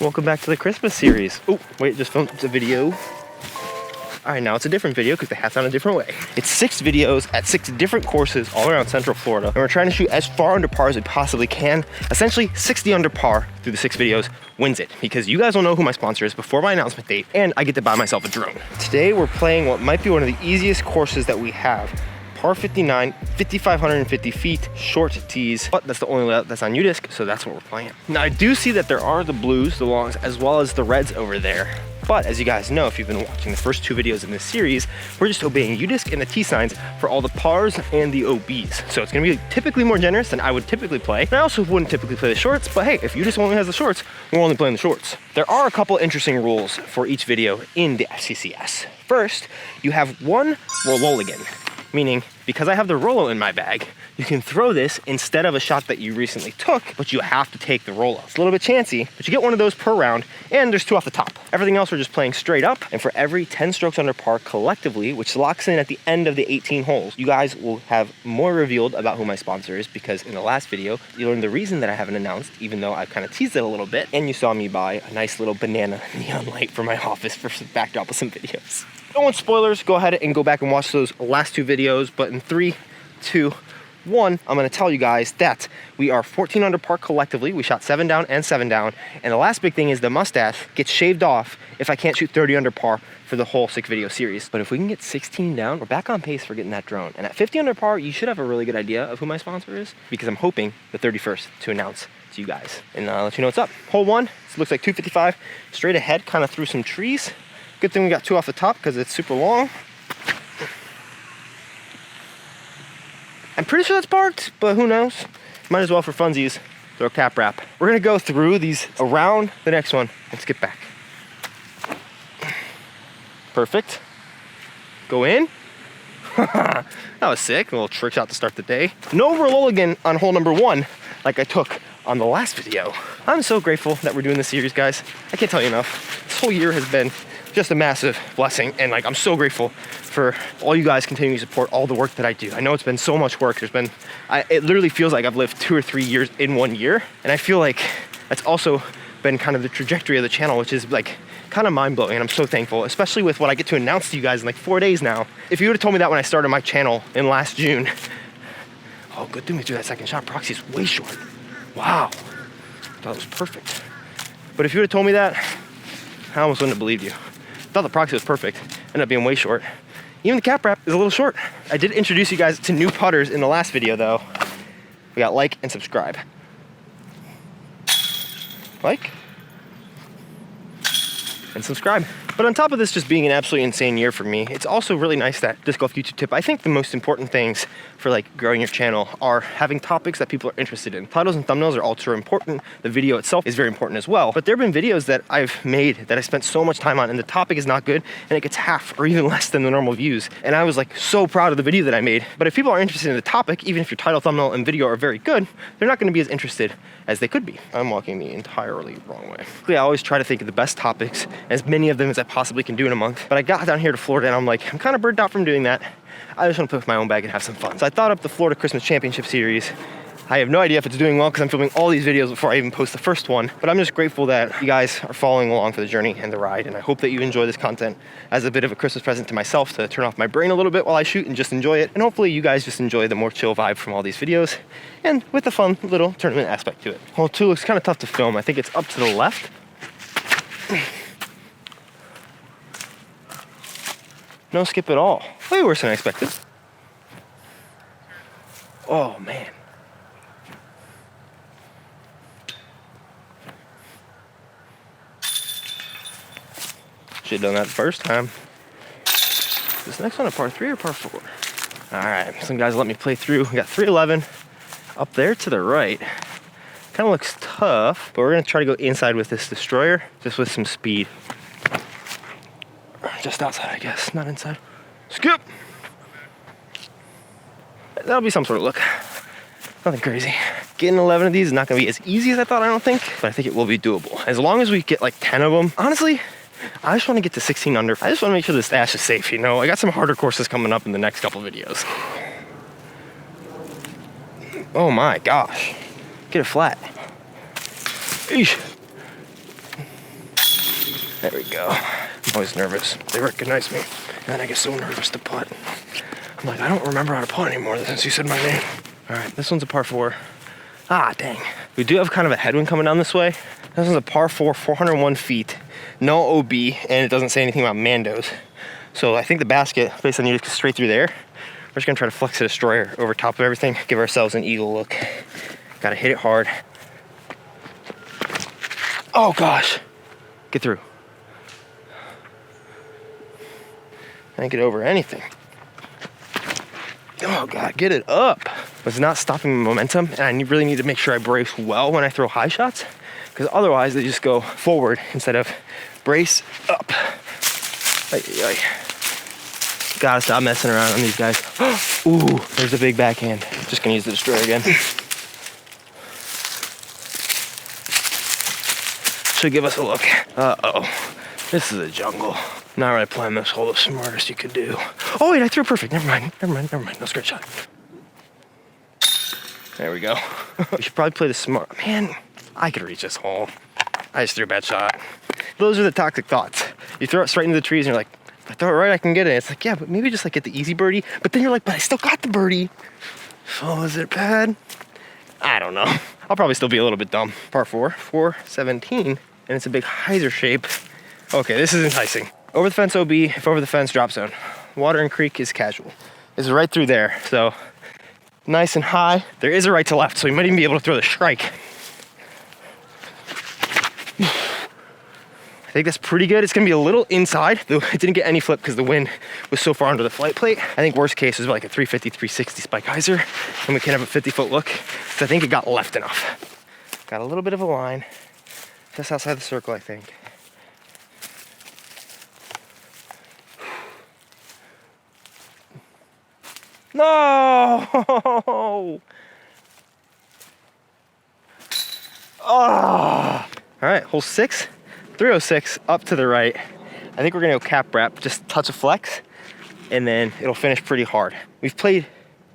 Welcome back to the Christmas series. Oh, wait, just filmed a video. All right, now it's a different video because the hat's on a different way. It's 6 videos at 6 different courses all around Central Florida. And we're trying to shoot as far under par as we possibly can. Essentially, 60 under par through the 6 videos wins it, because you guys will know who my sponsor is before my announcement date, and I get to buy myself a drone. Today, we're playing what might be one of the easiest courses that we have. Par 59, 5,550 feet, short tees, but that's the only layout that's on UDisc, so that's what we're playing. Now, I do see that there are the blues, the longs, as well as the reds over there. But as you guys know, if you've been watching the first 2 videos in this series, we're just obeying UDisc and the T signs for all the pars and the OBs. So it's gonna be typically more generous than I would typically play. And I also wouldn't typically play the shorts, but hey, if UDisc only has the shorts, we're only playing the shorts. There are a couple interesting rules for each video in the FCCS. First, you have one Rololigan, meaning because I have the Rolo in my bag, you can throw this instead of a shot that you recently took, but you have to take the Rolo. It's a little bit chancy, but you get one of those per round, and there's 2 off the top. Everything else we're just playing straight up, and for every 10 strokes under par collectively, which locks in at the end of the 18 holes, you guys will have more revealed about who my sponsor is, because in the last video, you learned the reason that I haven't announced, even though I've kind of teased it a little bit, and you saw me buy a nice little banana neon light for my office for some backdrop of some videos. Don't want spoilers, go ahead and go back and watch those last 2 videos, but in 3, 2, 1, I'm gonna tell you guys that we are 14 under par collectively. We shot 7 down and 7 down. And the last big thing is the mustache gets shaved off if I can't shoot 30 under par for the whole 6 video series. But if we can get 16 down, we're back on pace for getting that drone. And at 50 under par, you should have a really good idea of who my sponsor is, because I'm hoping the 31st to announce to you guys and let you know what's up. Hole 1, it looks like 255, straight ahead, kind of through some trees. Good thing we got 2 off the top because it's super long. I'm pretty sure that's parked, but who knows? Might as well, for funsies, throw a cap wrap. We're gonna go through these around the next one and skip back. Perfect. Go in. That was sick. A little trick shot to start the day. No Rololigan on hole number 1 like I took on the last video. I'm so grateful that we're doing this series, guys. I can't tell you enough. This whole year has been just a massive blessing, and like, I'm so grateful for all you guys continuing to support all the work that I do. I know it's been so much work. It literally feels like I've lived 2 or 3 years in 1 year, and I feel like that's also been kind of the trajectory of the channel, which is like kind of mind-blowing, and I'm so thankful, especially with what I get to announce to you guys in like 4 days now. If you would have told me that when I started my channel in last June, oh, good thing we threw that second shot. Proxy is way short. Wow, that was perfect. But if you would have told me that, I almost wouldn't have believed you. I thought the proxy was perfect, ended up being way short. Even the cap wrap is a little short. I did introduce you guys to new putters in the last video though. We got like and subscribe. Like and subscribe. But on top of this just being an absolutely insane year for me, it's also really nice that Disc Golf YouTube tip. I think the most important things for like growing your channel are having topics that people are interested in. Titles and thumbnails are ultra important. The video itself is very important as well. But there have been videos that I've made that I spent so much time on, and the topic is not good, and it gets half or even less than the normal views. And I was like so proud of the video that I made. But if people are interested in the topic, even if your title, thumbnail, and video are very good, they're not gonna be as interested as they could be. I'm walking the entirely wrong way. I always try to think of the best topics, as many of them as I possibly can do in a month. But I got down here to Florida and I'm like, I'm kind of burned out from doing that. I just want to put my own bag and have some fun. So I thought up the Florida Christmas Championship Series. I have no idea if it's doing well because I'm filming all these videos before I even post the first one. But I'm just grateful that you guys are following along for the journey and the ride. And I hope that you enjoy this content as a bit of a Christmas present to myself, to turn off my brain a little bit while I shoot and just enjoy it. And hopefully you guys just enjoy the more chill vibe from all these videos, and with a fun little tournament aspect to it. Hole 2 looks kind of tough to film. I think it's up to the left. No skip at all. Way worse than I expected. Oh man. Should've done that the first time. This next one a par 3 or par 4? All right, some guys let me play through. We got 311 up there to the right. Kind of looks tough, but we're gonna try to go inside with this destroyer, just with some speed. Just outside, I guess, not inside. Skip! That'll be some sort of look. Nothing crazy. Getting 11 of these is not gonna be as easy as I thought, I don't think, but I think it will be doable. As long as we get like 10 of them. Honestly, I just wanna get to 16 under. I just wanna make sure the stash is safe, you know? I got some harder courses coming up in the next couple videos. Oh my gosh. Get it flat. Eesh. There we go. I'm always nervous. They recognize me. And then I get so nervous to putt. I'm like, I don't remember how to putt anymore since you said my name. All right, this one's a par 4. Ah, dang. We do have kind of a headwind coming down this way. This one's a par 4, 401 feet. No OB, and it doesn't say anything about Mandos. So I think the basket, based on you, just straight through there. We're just gonna try to flex a destroyer over top of everything, give ourselves an eagle look. Gotta hit it hard. Oh gosh, get through. Can't get over anything. Oh God, get it up. But it's not stopping momentum, and I really need to make sure I brace well when I throw high shots, because otherwise they just go forward instead of brace up. Gotta stop messing around on these guys. Ooh, there's a big backhand. Just gonna use the destroyer again. Should give us a look. Uh-oh, this is a jungle. Not really playing this hole the smartest you could do. Oh wait, I threw it perfect. Never mind. No scratch shot. There we go. We should probably play this smart. Man, I could reach this hole. I just threw a bad shot. Those are the toxic thoughts. You throw it straight into the trees and you're like, if I throw it right, I can get it. It's like, yeah, but maybe just like get the easy birdie. But then you're like, but I still got the birdie. Oh, is it bad? I don't know. I'll probably still be a little bit dumb. Par 4, 417, and it's a big hyzer shape. Okay, this is enticing. Over the fence OB, if over the fence drop zone. Water and creek is casual. This is right through there, so nice and high. There is a right to left, so you might even be able to throw the strike. I think that's pretty good. It's gonna be a little inside, though it didn't get any flip because the wind was so far under the flight plate. I think worst case is like a 350, 360 spike hyzer, and we can have a 50-foot look. So I think it got left enough. Got a little bit of a line, just outside the circle, I think. No! Oh! All right, hole 6, 306 up to the right. I think we're gonna go cap wrap, just touch a flex, and then it'll finish pretty hard. We've played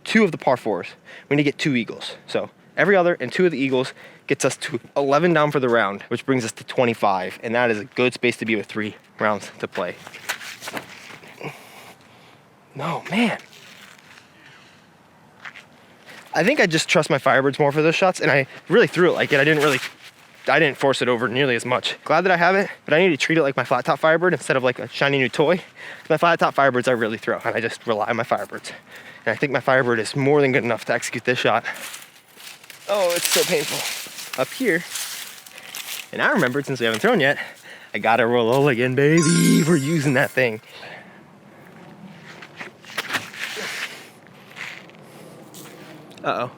2 of the par 4s. We need to get 2 eagles. So every other and 2 of the eagles gets us to 11 down for the round, which brings us to 25, and that is a good space to be with 3 rounds to play. No, man. I think I just trust my Firebirds more for those shots, and I really threw it like it. I didn't force it over nearly as much. Glad that I have it, but I need to treat it like my flat top Firebird instead of like a shiny new toy. My flat top Firebirds I really throw, and I just rely on my Firebirds. And I think my Firebird is more than good enough to execute this shot. Oh, it's so painful. Up here, and I remembered since we haven't thrown yet, I gotta roll again, baby. We're using that thing. Uh-oh.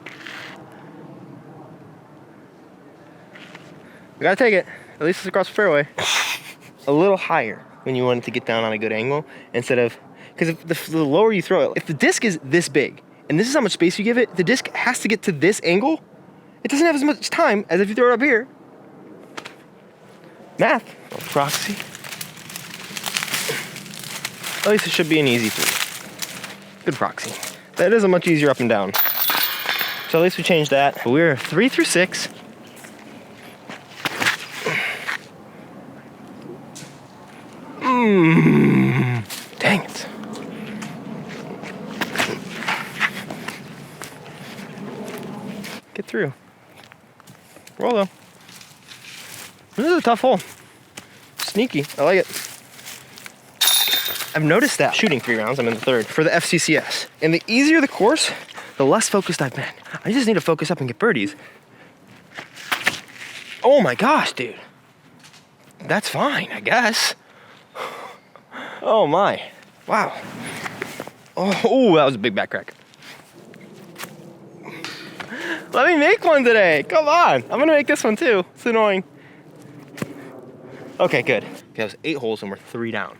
We gotta take it. At least it's across the fairway. A little higher when you want it to get down on a good angle instead of, because if the lower you throw it, if the disc is this big and this is how much space you give it, the disc has to get to this angle. It doesn't have as much time as if you throw it up here. Math. Proxy. At least it should be an easy 3. Good proxy. That is a much easier up and down. So at least we changed that. But we're 3 through 6. Dang it. Get through. Roll though. This is a tough hole. Sneaky, I like it. I've noticed that shooting 3 rounds, I'm in the 3rd, for the FCCS. And the easier the course, the less focused I've been. I just need to focus up and get birdies. Oh my gosh, dude. That's fine, I guess. Oh my, wow. Oh, that was a big back crack. Let me make one today, come on. I'm gonna make this one too, it's annoying. Okay, good. Okay, that was 8 holes and we're 3 down.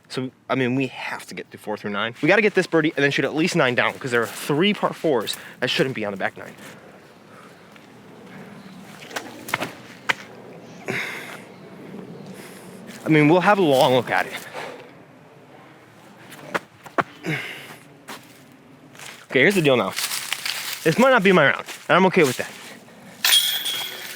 So, I mean, we have to get to 4 through 9. We gotta get this birdie and then shoot at least 9 down because there are 3 par 4s that shouldn't be on the back 9. I mean, we'll have a long look at it. Okay, here's the deal now. This might not be my round, and I'm okay with that.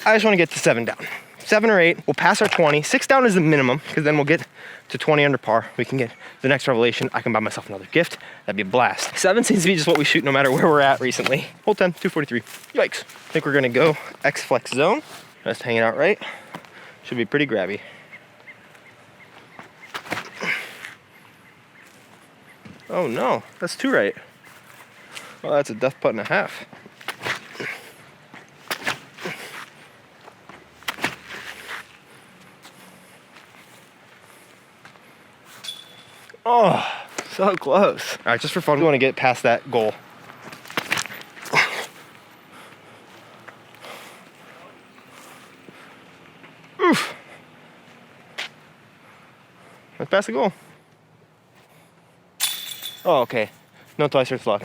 I just want to get to 7 down. 7 or 8, we'll pass our 20. 6 down is the minimum, because then we'll get to 20 under par. We can get the next revelation. I can buy myself another gift. That'd be a blast. 7 seems to be just what we shoot no matter where we're at recently. Hole 10, 243. Yikes. I think we're gonna go X flex zone. Just hanging out right. Should be pretty grabby. Oh no, that's 2 right. Well, that's a death putt and a half. Oh, so close. All right, just for fun, we want to get past that goal. Oof. Let's pass the goal. Oh, okay. No twice or luck.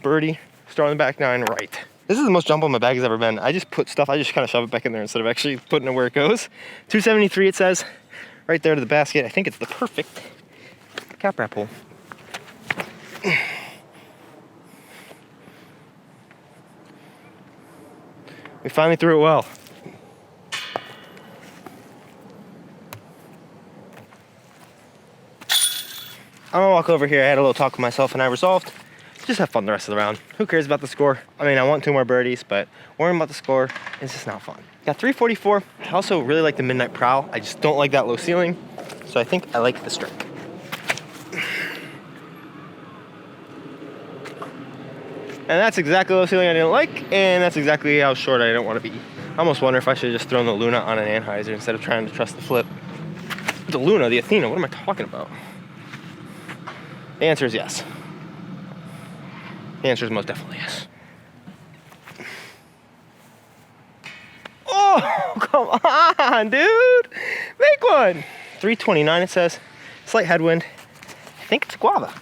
Birdie, start on the back 9, right. This is the most jump on my bag has ever been. I just put stuff, I just kind of shove it back in there instead of actually putting it where it goes. 273 it says, right there to the basket. I think it's the perfect cap wrap hole. We finally threw it well. I'm gonna walk over here. I had a little talk with myself and I resolved just have fun the rest of the round. Who cares about the score? I mean, I want 2 more birdies, but worrying about the score is just not fun. Got 344. I also really like the Midnight Prowl. I just don't like that low ceiling, so I think I like the strike. And that's exactly the low ceiling I didn't like, and that's exactly how short I didn't want to be. I almost wonder if I should have just thrown the Luna on an Anheuser instead of trying to trust the flip. The Luna, the Athena, what am I talking about? The answer is yes. The answer is most definitely yes. Oh, come on, dude. Make one. 329 it says. Slight headwind. I think it's guava.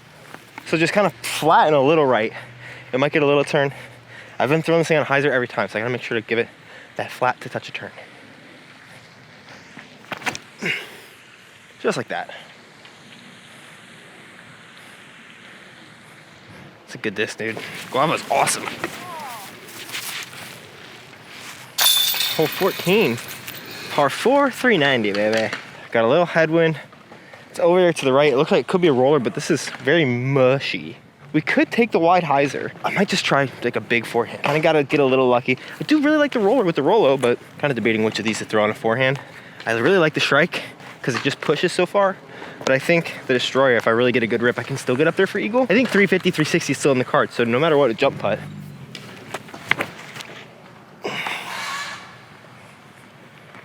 So just kind of flatten a little right. It might get a little turn. I've been throwing this thing on hyzer every time, so I gotta make sure to give it that flat to touch a turn. Just like that. It's a good disc, dude. Guava's awesome. Hole 14. Par 4, 390, baby. Got a little headwind. It's over there to the right. It looks like it could be a roller, but this is very mushy. We could take the wide hyzer. I might just try like a big forehand. Kind of got to get a little lucky. I do really like the roller with the Rolo, but kind of debating which of these to throw on a forehand. I really like the Shrike because it just pushes so far. But I think the Destroyer, if I really get a good rip, I can still get up there for eagle. I think 350, 360 is still in the card, so no matter what, a jump putt.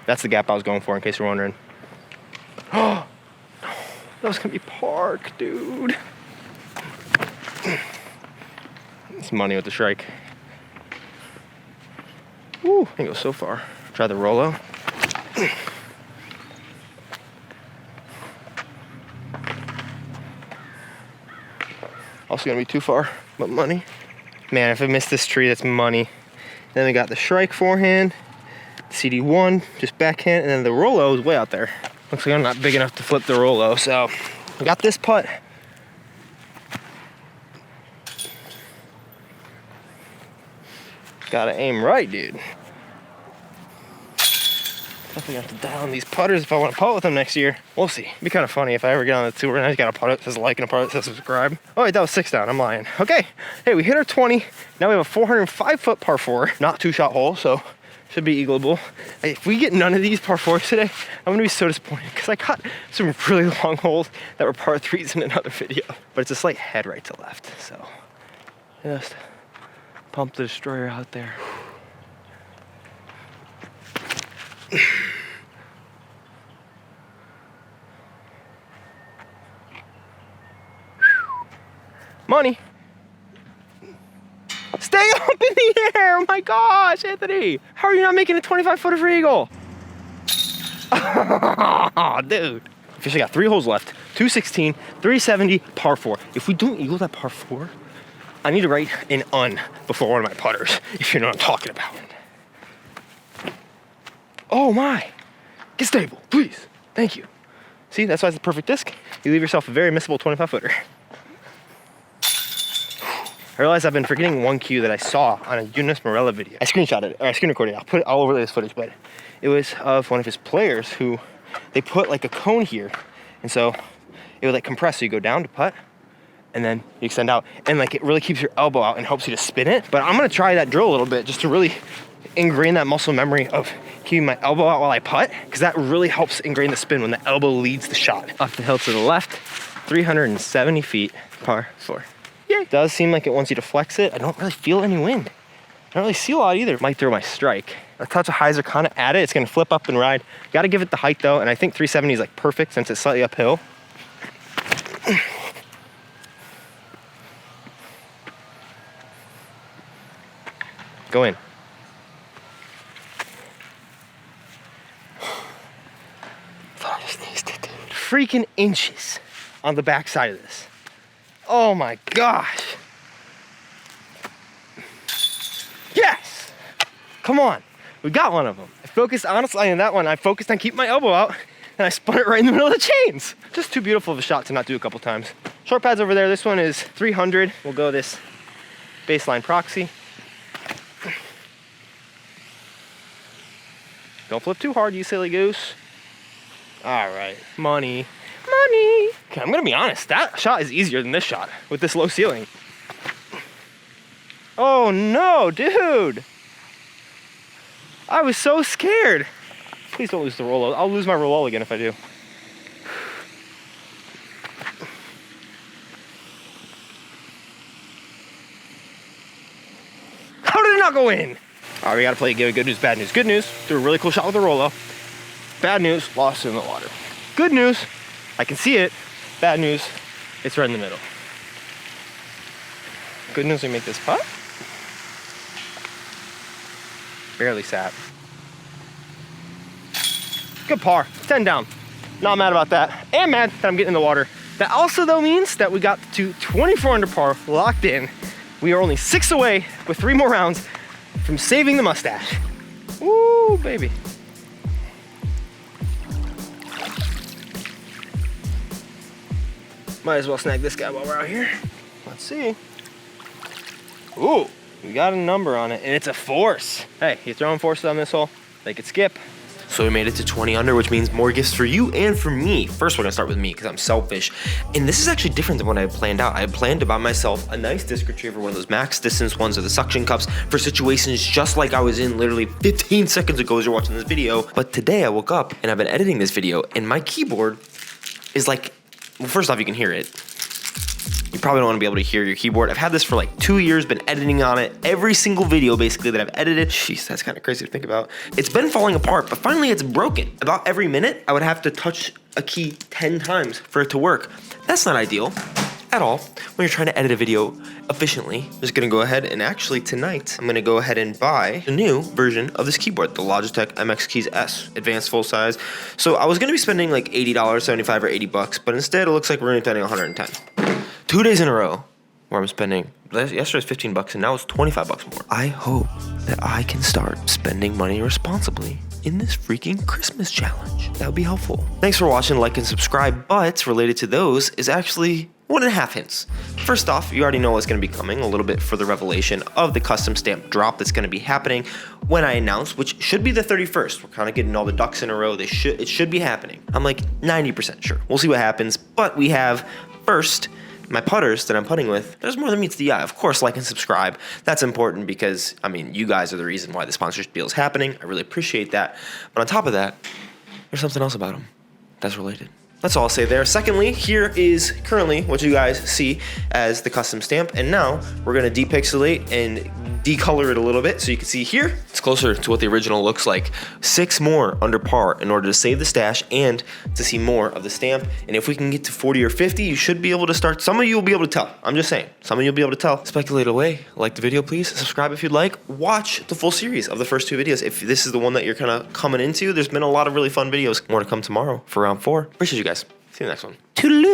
That's the gap I was going for, in case you're wondering. Oh, no, that was gonna be park, dude. It's money with the Shrike. Woo, I can go so far. Try the Rolo. Also gonna be too far, but money. Man, if I miss this tree, that's money. Then we got the Shrike forehand, CD1, just backhand, and then the Rolo is way out there. Looks like I'm not big enough to flip the Rolo, so I got this putt. Gotta aim right, dude. Definitely have to dial in these putters if I want to putt with them next year. We'll see. It'd be kind of funny if I ever get on the tour and I just got a putter that says like and a putter that says subscribe. Oh wait, that was 6 down. I'm lying. Okay. Hey, we hit our 20. Now we have a 405-foot par 4. Not 2-shot hole, so should be eagleable. Hey, if we get none of these par 4s today, I'm gonna be so disappointed because I got some really long holes that were par 3s in another video. But it's a slight head right to left, so just pump the Destroyer out there. Money. Stay up in the air. Oh my gosh, Anthony. How are you not making a 25-footer for eagle? Oh, dude. Officially got 3 holes left. 216, 370, par 4. If we don't eagle that par 4, I need to write an un before one of my putters, if you know what I'm talking about. Oh my. Get stable, please. Thank you. See, that's why it's the perfect disc. You leave yourself a very missable 25-footer. I realized I've been forgetting one cue that I saw on a Yunus Morella video. I screenshotted it, or I screen recorded it. I'll overlay this footage, but it was of one of his players who they put like a cone here. And so it would like compress. So you go down to putt and then you extend out, and like it really keeps your elbow out and helps you to spin it. But I'm gonna try that drill a little bit just to really ingrain that muscle memory of keeping my elbow out while I putt, because that really helps ingrain the spin when the elbow leads the shot. Off the hill to the left, 370 feet, par 4. Yeah, it does seem like it wants you to flex it. I don't really feel any wind. I don't really see a lot either. Might throw my strike. A touch of hyzer kind of at it. It's gonna flip up and ride. Gotta give it the height though, and I think 370 is like perfect since it's slightly uphill. Go in. Thought I just sneezed it, dude. Freaking inches on the back side of this. Oh my gosh. Yes! Come on. We got one of them. I focused, honestly, on that one, I focused on keeping my elbow out, and I spun it right in the middle of the chains. Just too beautiful of a shot to not do a couple times. Short pad's over there. This one is 300. We'll go this baseline proxy. Don't flip too hard, you silly goose. All right, money. Okay, I'm gonna be honest, that shot is easier than this shot with this low ceiling. Oh no, dude. I was so scared. Please don't lose the roll. I'll lose my roll again if I do. How did it not go in? All right, we gotta play good news, bad news. Good news, threw a really cool shot with the Rolo. Bad news, lost it in the water. Good news, I can see it. Bad news, it's right in the middle. Good news, we make this putt. Barely sat. Good par, 10 down. Not mad about that. And mad that I'm getting in the water. That also though means that we got to 24 under par, locked in. We are only 6 away with 3 more rounds from saving the mustache. Woo, baby. Might as well snag this guy while we're out here. Let's see. Ooh, we got a number on it, and it's a force. Hey, you throwing forces on this hole? They could skip. So we made it to 20 under, which means more gifts for you and for me. First, we're gonna start with me because I'm selfish. And this is actually different than what I had planned out. I had planned to buy myself a nice disc retriever, one of those max distance ones or the suction cups for situations just like I was in literally 15 seconds ago as you're watching this video. But today I woke up and I've been editing this video and my keyboard is like, well, first off, you can hear it. You probably don't want to be able to hear your keyboard. I've had this for like 2 years, been editing on it. Every single video basically that I've edited. Jeez, that's kind of crazy to think about. It's been falling apart, but finally it's broken. About every minute, I would have to touch a key 10 times for it to work. That's not ideal at all when you're trying to edit a video efficiently. I'm just gonna go ahead and actually tonight, I'm gonna go ahead and buy a new version of this keyboard, the Logitech MX Keys S, advanced full size. So I was gonna be spending like $80, 75 or 80 bucks, but instead it looks like we're gonna be spending 110. 2 days in a row where I'm spending, yesterday was 15 bucks and now it's 25 bucks more. I hope that I can start spending money responsibly in this freaking Christmas challenge. That would be helpful. Thanks for watching, like and subscribe, but related to those is actually 1.5 hints. First off, you already know what's gonna be coming, a little bit further revelation of the custom stamp drop that's gonna be happening when I announce, which should be the 31st. We're kind of getting all the ducks in a row. It should be happening. I'm like 90% sure. We'll see what happens, but we have first, my putters that I'm putting with, there's more than meets the eye. Of course, like and subscribe. That's important because, I mean, you guys are the reason why the sponsorship deal is happening. I really appreciate that. But on top of that, there's something else about them that's related. That's all I'll say there. Secondly, here is currently what you guys see as the custom stamp. And now we're gonna depixelate and decolor it a little bit so you can see here. It's closer to what the original looks like. 6 more under par in order to save the stash and to see more of the stamp. And if we can get to 40 or 50, you should be able to start. Some of you will be able to tell. I'm just saying, some of you will be able to tell. Speculate away. Like the video, please. Subscribe if you'd like. Watch the full series of the first 2 videos. If this is the one that you're kind of coming into, there's been a lot of really fun videos. More to come tomorrow for round 4. Appreciate you guys. See you in the next one. Toodaloo.